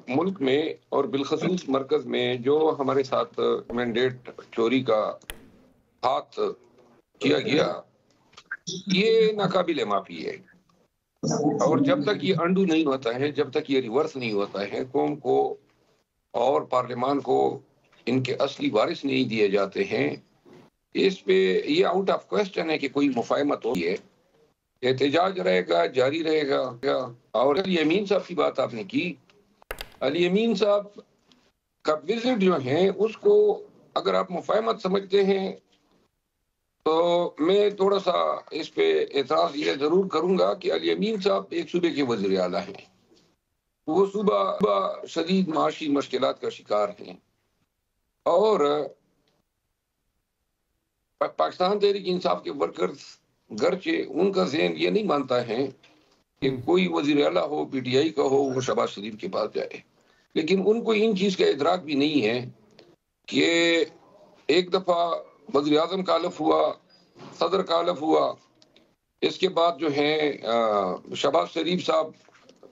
मुल्क में और बिलखसूस मरकज़ में जो हमारे साथ मैंडेट चोरी का हाथ किया गया, ये नाकाबिले माफ़ी है। और जब तक ये अंडू नहीं होता है, जब तक ये रिवर्स नहीं होता है, कौम को और पार्लियामान को इनके असली वारिस नहीं दिए जाते हैं, इस पे ये आउट ऑफ क्वेश्चन है कि कोई मुफ़ाहमत हो है। एहतजाज रहेगा, जारी रहेगा। और अली अमीन साहब की बात आपने की। अली अमीन साहब का विजिट जो है, उसको अगर आप मुफ़ाहमत समझते हैं, तो मैं थोड़ा-सा इस पे एतराज़ ये ज़रूर करूँगा कि अली अमीन साहब एक सूबे के वज़ीर आला हैं। वो सूबा शदीद माशी मुश्किलात का शिकार हैं और पाकिस्तान तहरीक इंसाफ के वर्कर्स गरचे उनका ज़हन ये नहीं मानता है कि कोई वज़ीर आला हो, पीटीआई का हो, वो शहबाज शरीफ के पास जाए। लेकिन उनको इन चीज़ का इदराक भी नहीं है कि एक दफ़ा वज़ीर आज़म का हलफ़ हुआ, सदर का हलफ़ हुआ, इसके बाद जो है शहबाज शरीफ साहब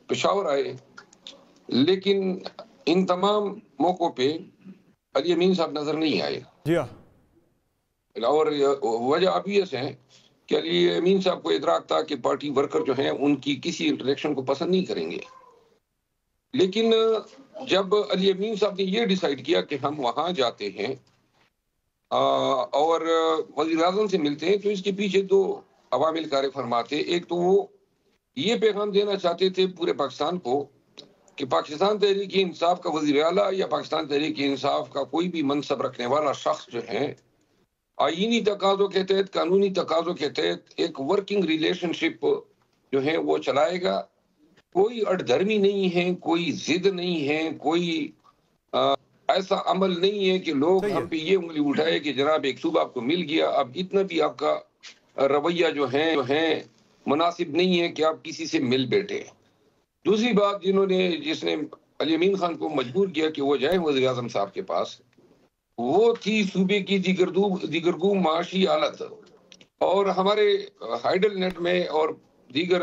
पेशावर आए, लेकिन इन तमाम मौक़ों पे अली अमीन साहब नज़र नहीं आए। जी हाँ। और वजह ऑब्वियस है कि अली अमीन साहब को इदराक था कि पार्टी वर्कर जो हैं उनकी किसी इंटरेक्शन को पसंद नहीं करेंगे। लेकिन जब अली अमीन साहब ने ये डिसाइड किया कि हम वहाँ जाते हैं और वज़ीर आज़म से मिलते हैं, तो इसके पीछे दो अवामिल कार फरमा थे। एक तो वो ये पैगाम देना चाहते थे पूरे पाकिस्तान को कि पाकिस्तान तहरीक इंसाफ का वज़ीर आला या पाकिस्तान तहरीक इंसाफ का कोई भी मनसब रखने वाला शख्स जो है, आईनी तकाज़ों के तहत, कानूनी तकाज़ों के तहत एक वर्किंग रिलेशनशिप जो है वो चलाएगा। कोई अड़धर्मी नहीं है, कोई ज़िद नहीं है, कोई ऐसा अमल नहीं है कि लोग हम पे ये उंगली उठाए कि जनाब एक सूबा आपको मिल गया, अब इतना भी आपका रवैया जो है मुनासिब नहीं है कि आप किसी से मिल बैठे। दूसरी बात जिसने अली अमीन खान को मजबूर किया कि वो जाए वज़ीर आज़म साहब के पास, वो थी सूबे की दिगरगू माशी हालत। और हमारे हाइडल नेट में और दीगर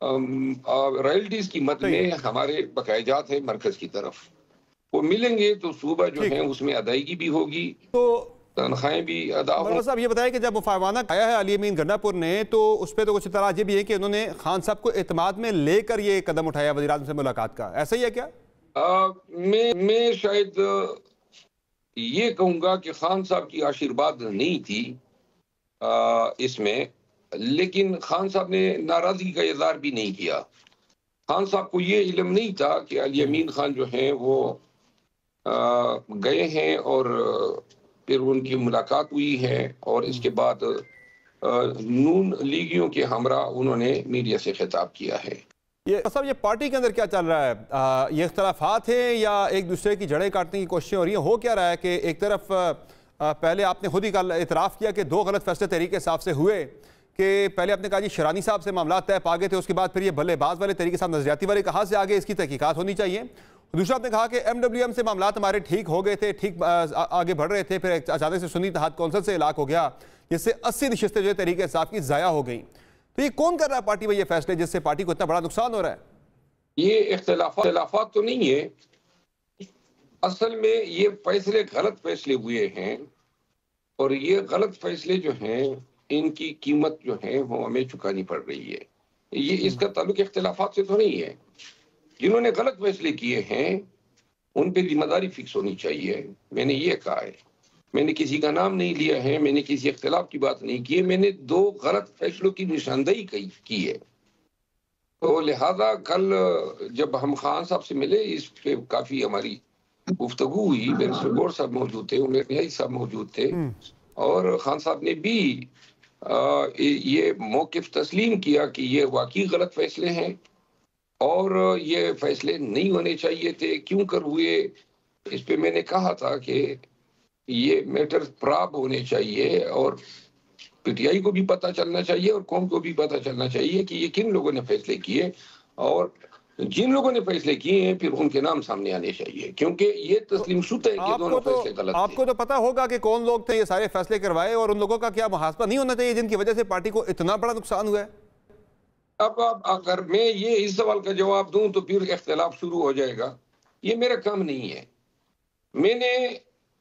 रॉयल्टीज की मद में हमारे बकायजात है मरकज की तरफ, वो मिलेंगे तो सूबा जो है उसमें अदायगी भी होगी, तो तनख्वाहें भी अदा होंगी। साहब ये बताएं कि जब मुफाहमाना आया है अली अमीन गन्नापुर ने, तो उस पर तो कुछ इतराज ये भी है कि उन्होंने खान साहब को एतमाद में लेकर ये कदम उठाया वज़ीर आज़म से मुलाकात का, ऐसा ही है क्या? मैं शायद ये कहूँगा कि खान साहब की आशीर्वाद नहीं थी इसमें, लेकिन खान साहब ने नाराजगी का इज़हार भी नहीं किया। खान साहब को ये इल्म नहीं था कि अली अमीन खान जो हैं वो गए हैं और फिर उनकी मुलाकात हुई है और इसके बाद नून लीगियों के हमरा उन्होंने मीडिया से खिताब किया है। ये पार्टी के अंदर क्या चल रहा है? ये इख्तलाफात हैं या एक दूसरे की जड़ें काटने की कोशिशें हो रही हैं? हो क्या रहा है कि एक तरफ पहले आपने खुद ही कल इतराफ़ किया कि दो गलत फैसले तहरीक इंसाफ से हुए, कि पहले आपने कहा जी शरानी साहब से मामला तय पा गए थे, उसके बाद फिर ये बल्लेबाज वाले तरीके साहब नजरियाती वाले कहाँ से आगे, इसकी तहकीकात होनी चाहिए। दूसरा आपने कहा कि MWM से मामला हमारे ठीक हो गए थे, ठीक आगे बढ़ रहे थे, फिर अचानक से सुन्नी इत्तेहाद कौंसिल से इलाक हो गया, जिससे 80 नशिस्तें जो तहरीक इंसाफ की ज़ाया हो गई। तो ये कौन कर रहा है पार्टी में ये फैसले जिससे पार्टी को इतना बड़ा नुकसान हो रहा है? ये इख्तिलाफात तो नहीं है, असल में ये फैसले गलत फैसले हुए हैं और ये गलत फैसले जो हैं इनकी कीमत जो है वो हमें चुकानी पड़ रही है। ये इसका ताल्लुक इख्तिलाफात से तो नहीं है। जिन्होंने गलत फैसले किए हैं उन पे जिम्मेदारी फिक्स होनी चाहिए। मैंने ये कहा है, मैंने किसी का नाम नहीं लिया है, मैंने किसी इख्तिलाफ की बात नहीं की है, मैंने दो गलत फैसलों की निशानदेही की है। तो लिहाजा कल जब हम खान साहब से मिले, इस पे काफी हमारी गुफ्तगू हुई। बैरिस्टर गौर साहब मौजूद थे, उमेर नियाज़ी साहब मौजूद थे और खान साहब ने भी ये मौक़िफ़ तस्लीम किया कि ये वाकई गलत फैसले हैं और ये फैसले नहीं होने चाहिए थे। क्यों कर हुए, इस पे मैंने कहा था कि ये मैटर प्राब होने चाहिए और पीटीआई को भी पता चलना चाहिए और कौम को भी पता चलना चाहिए कि ये किन लोगों ने फैसले किए, और जिन लोगों ने फैसले किए हैं फिर उनके नाम सामने आने चाहिए, क्योंकि ये तस्लीम शुदा है कि दोनों फैसले गलत थे। आपको तो पता होगा कि कौन लोग थे ये सारे फैसले करवाए, और उन लोगों का क्या मुहासबा नहीं होना चाहिए जिनकी वजह से पार्टी को इतना बड़ा नुकसान हुआ है? अब अगर मैं ये इस सवाल का जवाब दूं तो फिर इख्तिलाफ शुरू हो जाएगा। ये मेरा काम नहीं है। मैंने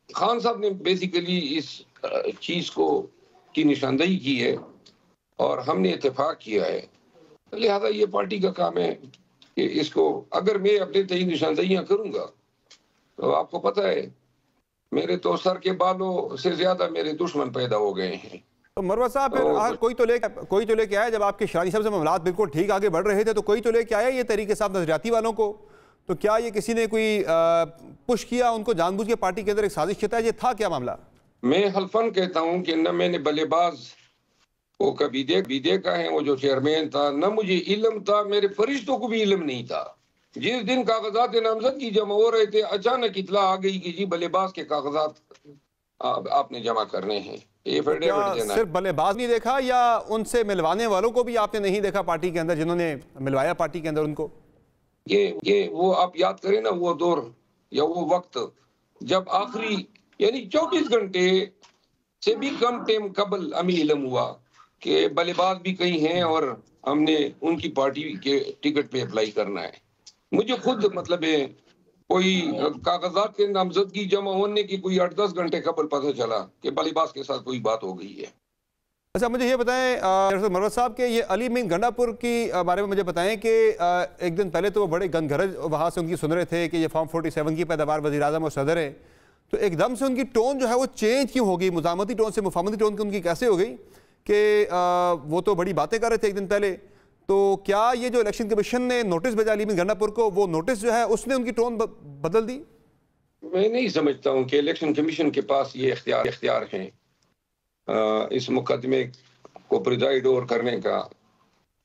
खान साहब ने बेसिकली इस चीज को की निशानदेही की है और हमने इत्तेफाक किया है, लिहाजा ये पार्टी का काम है कि इसको, अगर मैं अपने तय निशानदेहियां करूंगा तो आपको पता है मेरे तो सर के बालों से ज्यादा मेरे दुश्मन पैदा हो गए हैं। तो मरवत साहब फिर कोई तो लेके आया, जब आपके शरानी साहब से मामलात बिल्कुल ठीक आगे बढ़ रहे थे तो कोई तो लेके आया ये तरीके साहब नजरियाती वालों को। तो क्या ये किसी ने कोई पुश किया उनको जानबूझ के पार्टी के अंदर एक साजिश के तहत? ये था क्या मामला? मैं हल्फन कहता हूं कि न मैंने बल्लेबाज को कभी देखा है, वो जो चेयरमैन था, न मुझे इल्म था, मेरे फरिश्तों को भी इल्म नहीं था। जिस दिन कागजात नामजदगी जमा हो रहे थे अचानक इतला आ गई कि जी बल्लेबाज के कागजात आपने जमा करने हैं। ये सिर्फ बल्लेबाज नहीं देखा या उनसे मिलवाने वालों को भी आपने नहीं देखा पार्टी के अंदर, जिन्होंने मिलवाया पार्टी के अंदर उनको? ये वो आप याद करें ना, वो दौर या वो वक्त जब आखिरी यानी 24 घंटे से भी कम टाइम कबल हमें इल्म हुआ कि बल्लेबाज भी कहीं हैं और हमने उनकी पार्टी के टिकट पे अप्लाई करना है। मुझे खुद मतलब है कोई कागजात के नामजदगी जमा होने की कोई 8-10 घंटे कबल पता चला कि बल्लेबाज के साथ कोई बात हो गई है। अच्छा, मुझे ये बताएं मरवत साहब के ये अली मीन गंडापुर की बारे में मुझे बताएं कि एक दिन पहले तो वो बड़े गनगरज वहाँ से उनकी सुन रहे थे कि ये फॉर्म 47 की पैदावार वज़ीर आज़म और सदर है, तो एकदम से उनकी टोन जो है वो चेंज क्यों हो गई? मुज़ामती टोन से मुफाहमती टोन उनकी कैसे हो गई कि वो तो बड़ी बातें कर रहे थे एक दिन पहले, तो क्या ये जो इलेक्शन कमीशन ने नोटिस भेजा अली मीन गंडापुर को, वो नोटिस जो है उसने उनकी टोन बदल दी? मैं नहीं समझता हूँ कि इलेक्शन कमीशन के पास ये इख्तियार हैं इस मुकदमे को प्रिजाइड ओवर करने का।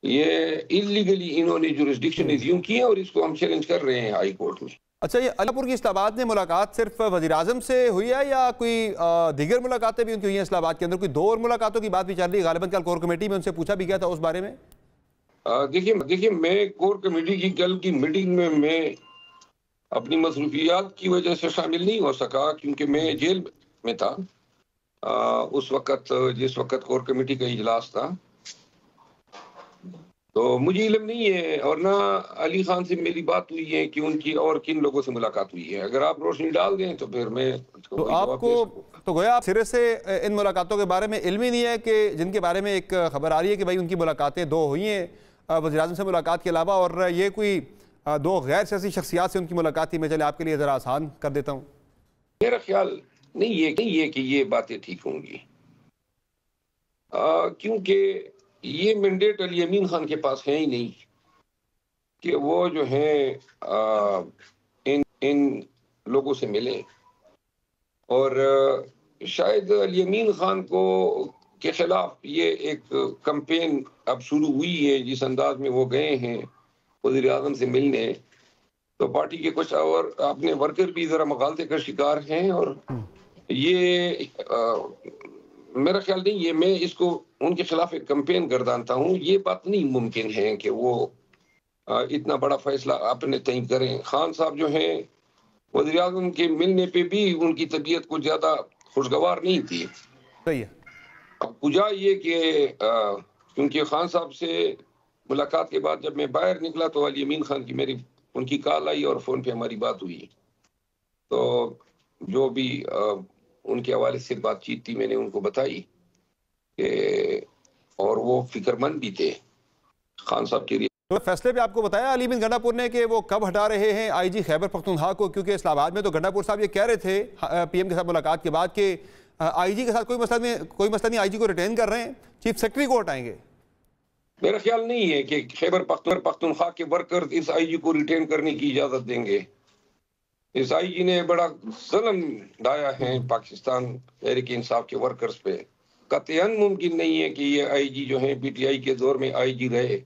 ये इलीगली इन्होंने जुरिस्डिक्शन रिज्यूम किया और इसको हम चैलेंज कर रहे हैं हाई कोर्ट में। अच्छा, ये अलीपुर की इस्लामाबाद में मुलाकात सिर्फ वज़ीर आज़म से हुई है या कोई दीगर मुलाकातें भी उनकी हुई हैं इस्लामाबाद के अंदर? कोई दो और मुलाकातों की बात भी चल रही है, गालिबन कल कोर कमेटी में उनसे पूछा भी गया था उस बारे में। देखिए मैं कोर कमेटी की कल की मीटिंग में मैं अपनी मसरूफियात की वजह से शामिल नहीं हो सका क्योंकि मैं जेल में था उस वक्त, जिस वक्त कोर कमेटी का इजलास था, तो मुझे इल्म नहीं है और ना अली खान से मेरी बात हुई है कि उनकी और किन लोगों से मुलाकात हुई है। अगर आप रोशनी डाल दें तो फिर मैं तो आपको तो गोया आप सिरे से इन मुलाकातों के बारे में इल्म ही नहीं है कि जिनके बारे में एक खबर आ रही है कि भाई उनकी मुलाकातें दो हुई हैं वज़ीर आज़म से मुलाकात के अलावा, और ये कोई दो गैर सियासी शख्सियात से उनकी मुलाकात थी। मैं चले आपके लिए ज़रा आसान कर देता हूँ। मेरा ख्याल नहीं है कि ये बातें ठीक होंगी क्योंकि ये मैंडेट अली अमीन खान के पास है ही नहीं कि वो जो है इन लोगों से मिले, और शायद अली अमीन खान को के खिलाफ ये एक कैंपेन अब शुरू हुई है जिस अंदाज में वो गए हैं वज़ीर आज़म से मिलने, तो पार्टी के कुछ और अपने वर्कर भी जरा मगालते का शिकार हैं और ये मेरा ख्याल नहीं है, मैं इसको उनके खिलाफ एक कैंपेन गर्दानता हूँ। ये बात नहीं मुमकिन है कि वो इतना बड़ा फैसला अपने तय करें। खान साहब जो हैं वज़ीर आज़म के मिलने पे भी उनकी तबीयत कुछ ज्यादा खुशगवार नहीं थी। सही है। अब वजह ये कि क्योंकि खान साहब से मुलाकात के बाद जब मैं बाहर निकला तो अली अमीन खान की मेरी उनकी कॉल आई और फोन पे हमारी बात हुई, तो जो भी उनके हवाले से बातचीत थी मैंने उनको बताई कि, और वो फिक्रमंद भी थे खान साहब के लिए। तो फैसले पे आपको बताया अली मीन गंडापुर ने कि वो कब हटा रहे हैं आईजी खैबर पख्तूनख्वा को, क्योंकि इस्लामाबाद में तो गंडापुर साहब ये कह रहे थे पीएम के साथ मुलाकात के बाद कि आईजी के साथ कोई मसला नहीं, आईजी को रिटेन कर रहे हैं, चीफ सेक्रेटरी को हटाएंगे। मेरा ख्याल नहीं है कि खैबर पख्तूनख्वा के वर्कर इस आईजी को रिटेन करने की इजाजत देंगे। इस आईजी ने बड़ा जुल्म ढाया है पाकिस्तान तहरीक इंसाफ के वर्कर्स पे। कतई मुमकिन नहीं है कि ये आईजी जो है पीटीआई के दौर में आईजी रहे,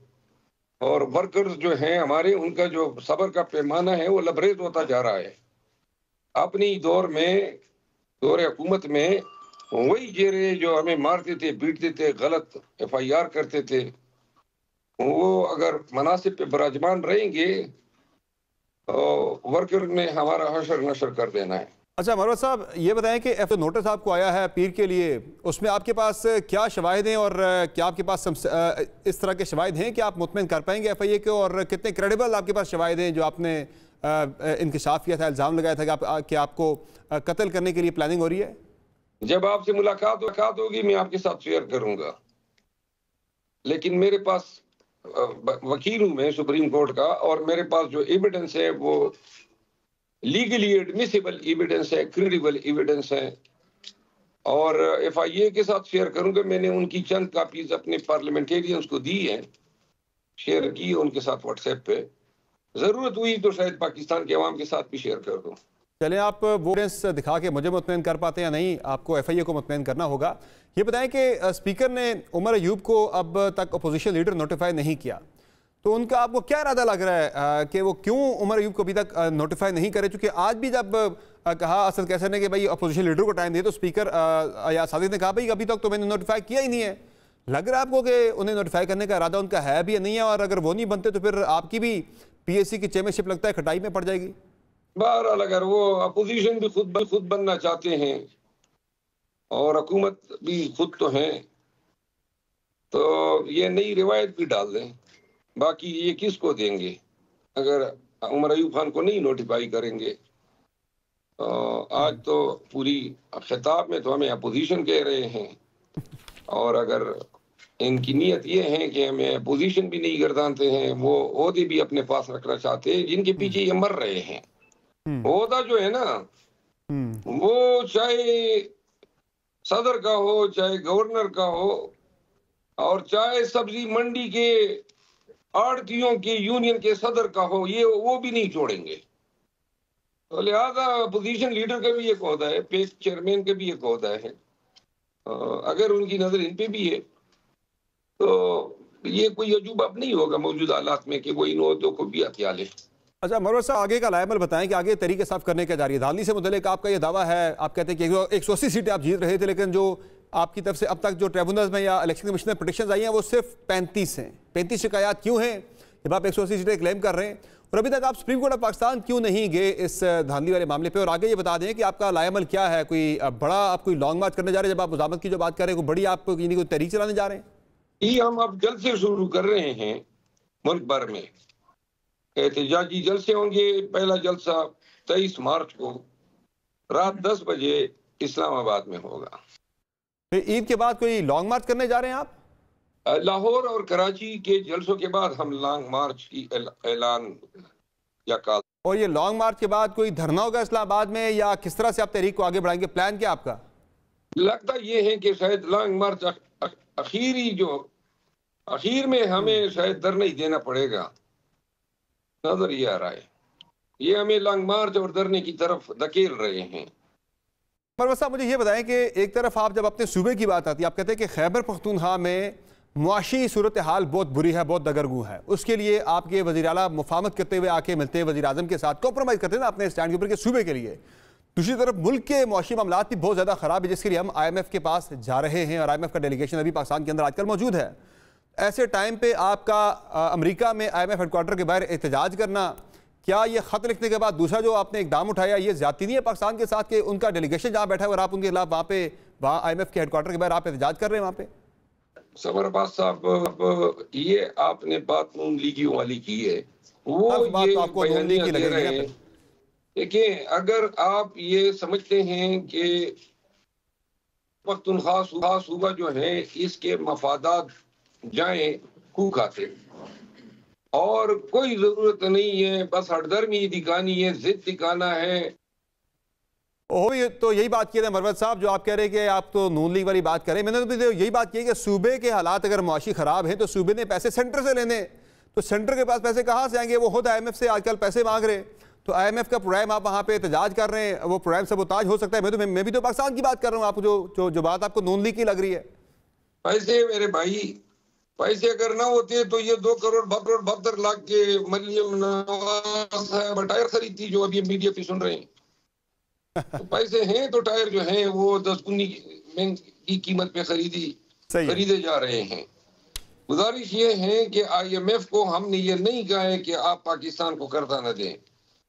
और वर्कर्स जो हैं हमारे उनका जो सब्र का पैमाना है वो लबरेज होता जा रहा है। अपनी दौर में दौर हुकूमत में वही जेरे जो हमें मारते थे, पीटते थे, गलत FIR करते थे, वो अगर मनासिब पे बराजमान रहेंगे तो वर्कर ने हमारा हशर नशर कर देना है। अच्छा मरवत साहब, ये बताएं कि जो नोटिस आपको आया है पीर के लिए, उसमें आपके पास क्या शवाहिद हैं और क्या आपके पास इस तरह के शवाहिद हैं कि आप मुतमईन कर पाएंगे FIA को, और कितने क्रेडिबल आपके पास शवाहिद हैं जो आपने इंकशाफ किया था, इल्ज़ाम लगाया था कि आपको कत्ल करने के लिए प्लानिंग हो रही है? जब आपसे मुलाकात होगी मैं आपके साथ शेयर करूंगा, लेकिन मेरे पास वकील हूं मैं सुप्रीम कोर्ट का, और मेरे पास जो एविडेंस है वो लीगली एडमिसिबल एविडेंस है, क्रेडिबल एविडेंस है, और FIA के साथ शेयर करूंगा। मैंने उनकी चंद कॉपीज अपने पार्लियामेंटेरियंस को दी है, शेयर की उनके साथ व्हाट्सएप पे। जरूरत हुई तो शायद पाकिस्तान के अवाम के साथ भी शेयर कर दूं। चलें, आप वो एविडेंस दिखा के मुझे मुतमईन कर पाते हैं या नहीं, आपको FIA को मुतमईन करना होगा। ये बताएं कि स्पीकर ने उमर अयूब को अब तक अपोजिशन लीडर नोटिफाई नहीं किया, तो उनका आपको क्या इरादा लग रहा है कि वो क्यों उमर अयूब को अभी तक नोटिफाई नहीं करे? चूँकि आज भी जब कहा असद कैसर ने कि भाई अपोजिशन लीडर को टाइम दिए, तो स्पीकर अयाज सादिक ने कहा भाई अभी तक तो मैंने नोटिफाई किया ही नहीं है। लग रहा है आपको कि उन्हें नोटिफाई करने का इरादा उनका है भी या नहीं है, और अगर वो नहीं बनते तो फिर आपकी भी PAC की चेयरमैनशिप लगता है खटाई में पड़ जाएगी? बहरहाल अगर वो अपोजिशन भी खुद बनना चाहते हैं और हुकूमत भी खुद तो है, तो ये नई रिवायत भी डाल दें। बाकी ये किसको देंगे अगर उमर अयूब खान को नहीं नोटिफाई करेंगे? आज तो पूरी खिताब में तो हमें अपोजिशन कह रहे हैं, और अगर इनकी नीयत ये है कि हमें अपोजिशन भी नहीं गर्दानते हैं, वो ओहदे भी अपने पास रखना चाहते हैं जिनके पीछे ये मर रहे हैं। ओहदा जो है ना, वो चाहे सदर का हो, चाहे गवर्नर का हो, और चाहे सब्जी मंडी के आड़तियों के यूनियन के सदर का हो, ये वो भी नहीं छोड़ेंगे। तो लिहाजा अपोजिशन लीडर का भी एक ओहदा है, पेक चेयरमैन का भी एक ओहदा है। अगर उनकी नजर इन पे भी है तो ये कोई अजूबा नहीं होगा मौजूदा हालात में कि वो इन ओहदों को भी हथिया ले। अच्छा मरवत साहब, आगे का लायमल बताएं कि आगे तरीके साफ करने का जारी है। धांधली से मुतल्लिक आपका ये दावा है, आप कहते हैं कि 180 सीटें आप जीत रहे थे, लेकिन जो आपकी तरफ से अब तक जो ट्रिब्यूनल में या इलेक्शन कमीशन में पिटिशन आई हैं वो सिर्फ 35 हैं। 35 शिकायत क्यों हैं जब आप 180 सीटें क्लेम कर रहे हैं, और अभी तक आप सुप्रीम कोर्ट ऑफ पाकिस्तान क्यों नहीं गए इस धांधली वाले मामले पर? और आगे ये बता दें कि आपका लायमल क्या है? कोई बड़ा आप कोई लॉन्ग मार्च करने जा रहे हैं? जब आप मुजामत की जो बात कर रहे हैं, कोई बड़ी आप यानी कोई तहरीक चलाने जा रहे हैं? ये हम अब जलसे शुरू कर रहे हैं मुल्क भर में, एहतजाजी जलसे होंगे। पहला जलसा 23 मार्च को रात 10 बजे इस्लामाबाद में होगा। ईद के बाद कोई लॉन्ग मार्च करने जा रहे हैं आप? लाहौर और कराची के जलसों के बाद हम लॉन्ग मार्च की ऐलान या काल। और ये लॉन्ग मार्च के बाद कोई धरना होगा इस्लामाबाद में, या किस तरह से आप तहरीक को आगे बढ़ाएंगे? प्लान क्या आपका? लगता ये है कि शायद लॉन्ग मार्च आखिर में हमें शायद धरना ही देना पड़ेगा, नजर ये आ रहा है। ये हमें लॉन्ग मार्च और धरने की तरफ धकेल रहे हैं। मरवत साहब, मुझे ये बताएं कि एक तरफ आप जब अपने सूबे की बात आती है, आप कहते हैं कि खैबर पख्तूनख्वा में मुआशी सूरत हाल बहुत बुरी है, बहुत दगरगू है। उसके लिए आपके वज़ीर आला मुफाहमत करते हुए आके मिलते हैं वज़ीर आज़म के साथ, कॉम्प्रोमाइज़ करते हैं ना अपने स्टैंड के ऊपर के सूबे के लिए। दूसरी तरफ मुल्क के मुआशी मामलात भी बहुत ज़्यादा ख़राब है, जिसके लिए हम IMF के पास जा रहे हैं, और IMF का डेलीगेशन अभी पाकिस्तान के अंदर आजकल मौजूद है। ऐसे टाइम पे आपका अमेरिका में IMF हेडक्वार्टर के बाहर एहतजाज करना, क्या ये ख़त लिखने के बाद दूसरा जो आपने इकदाम उठाया, ये ज़्यादती नहीं है पाकिस्तान के साथ कि उनका डेलीगेशन जहाँ बैठा है और आप उनके खिलाफ वहाँ IMF के हेडक्वार्टर के बाहर आप एहतजाज कर रहे हैं वहाँ पे? सबर अब्बास साहब, ये आपने बात नून लीगियों वाली की है, वो बात ये तो आपको नून लीग की लग रही है। देखिए, अगर आप ये समझते हैं कि पख्तूनख्वा सूबा जो है इसके मफादात जाएं खूह खाते, और कोई जरूरत नहीं है, बस हटदर्मी दिखानी है, जिद दिखाना है। ये तो यही बात की है मरवत साहब, जो आप कह रहे हैं कि आप तो नून लीग वाली बात करें। मैंने तो यही बात की है कि सूबे के हालात अगर मुआशी खराब हैं तो सूबे ने पैसे सेंटर से लेने, तो सेंटर के पास पैसे कहाँ से आएंगे? वो खुद IMF से आजकल पैसे मांग रहे हैं, तो IMF का प्रोग्राम आप वहाँ पे एहतजाज कर रहे हैं, वो प्रोग्राम सबोताज हो सकता है। मैं भी तो पाकिस्तान की बात कर रहा हूँ, आप जो बात आपको नून लीग की लग रही है। पैसे मेरे भाई, पैसे अगर ना होते तो ये 2 करोड़ 72 लाख के मरियम नवाज टायर खरीदती जो अभी मीडिया पे सुन रहे हैं। तो पैसे हैं तो टायर जो हैं वो 10 गुनी की कीमत पे खरीदे जा रहे हैं। गुजारिश ये है कि IMF को हमने ये नहीं कहा है कि आप पाकिस्तान को कर्जा न दें,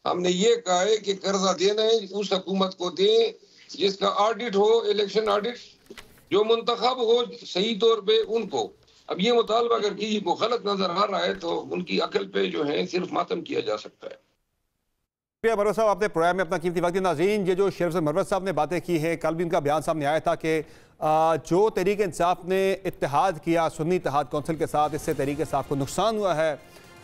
हमने ये कहा है कि कर्जा देना है उस हुकूमत को दें जिसका ऑडिट हो, इलेक्शन ऑडिट, जो मुंतखब हो सही तौर पे उनको। अब ये मुतालबा अगर किसी को गलत नजर आ रहा है तो उनकी अकल पे जो है सिर्फ मातम किया जा सकता है। मरवत साहब, आपने प्रोग्राम में अपना कीमती वक्त दिया। नाज़रीन, ये जो शेर मरवत साहब ने बातें की हैं, कल भी इनका बयान सामने आया था कि जो तहरीक इंसाफ ने इत्तेहाद किया सुन्नी इत्तेहाद कौंसिल के साथ, इससे तहरीक इंसाफ को नुकसान हुआ है।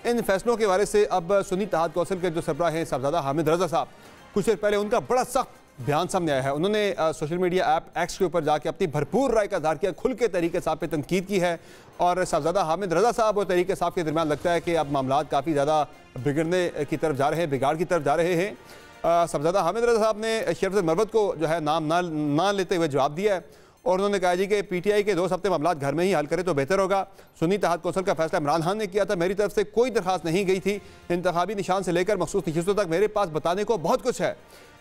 इन फैसलों के बारे से अब सुन्नी इत्तेहाद कौंसिल के जो सरबराह हैं साहबजादा हामिद रजा साहब, कुछ देर पहले उनका बड़ा सख्त बयान सामने आया है। उन्होंने सोशल मीडिया ऐप एक्स के ऊपर जाके अपनी भरपूर राय का इज़हार किया, खुल के तहरीक इंसाफ पे तनकीद की है। और साहबजादा हामिद रजा साहब और तहरीक इंसाफ के दरमियान लगता है कि अब मामलात काफ़ी ज़्यादा बिगड़ने की तरफ जा रहे हैं, बिगाड़ की तरफ जा रहे हैं। साहबजादा हामिद रजा साहब ने शेर मरवत को जो है नाम ना लेते हुए जवाब दिया है और उन्होंने कहा जी कि पीटीआई के 2 हफ्ते मामलात घर में ही हल करे तो बेहतर होगा। सुन्नी इत्तेहाद कौंसिल का फैसला इमरान खान ने किया था, मेरी तरफ से कोई दरख्वास्त नहीं गई थी। इंतखाबी निशान से लेकर मखसूस नशिस्तों तक मेरे पास बताने को बहुत कुछ है।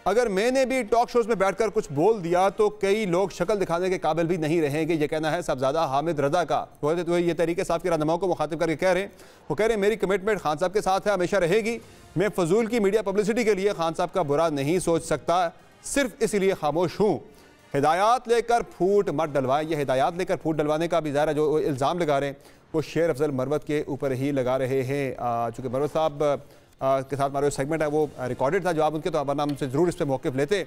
अगर मैंने भी टॉक शोज में बैठकर कुछ बोल दिया तो कई लोग शक्ल दिखाने के काबिल भी नहीं रहेंगे। ये कहना है साहबजादा हामिद रजा का। तो ये तहरीक इंसाफ के रहनुमाओं को मुखातिब करके कह रहे हैं, वो कह रहे हैं मेरी कमिटमेंट खान साहब के साथ है, हमेशा रहेगी। मैं फजूल की मीडिया पब्लिसिटी के लिए खान साहब का बुरा नहीं सोच सकता, सिर्फ इसलिए खामोश हूँ। हिदायत लेकर फूट मत डलवाएं। ये हिदायत लेकर फूट डलवाने का भी ज़ाहिर है जो इल्ज़ाम लगा रहे हैं वो शेर अफजल मरवत के ऊपर ही लगा रहे हैं। चूँकि मरवत साहब के साथ हमारा सेगमेंट है वो रिकॉर्डेड था, जवाब उनके, तो अब हम हमसे ज़रूर इस पर मौक़िफ़ लेते।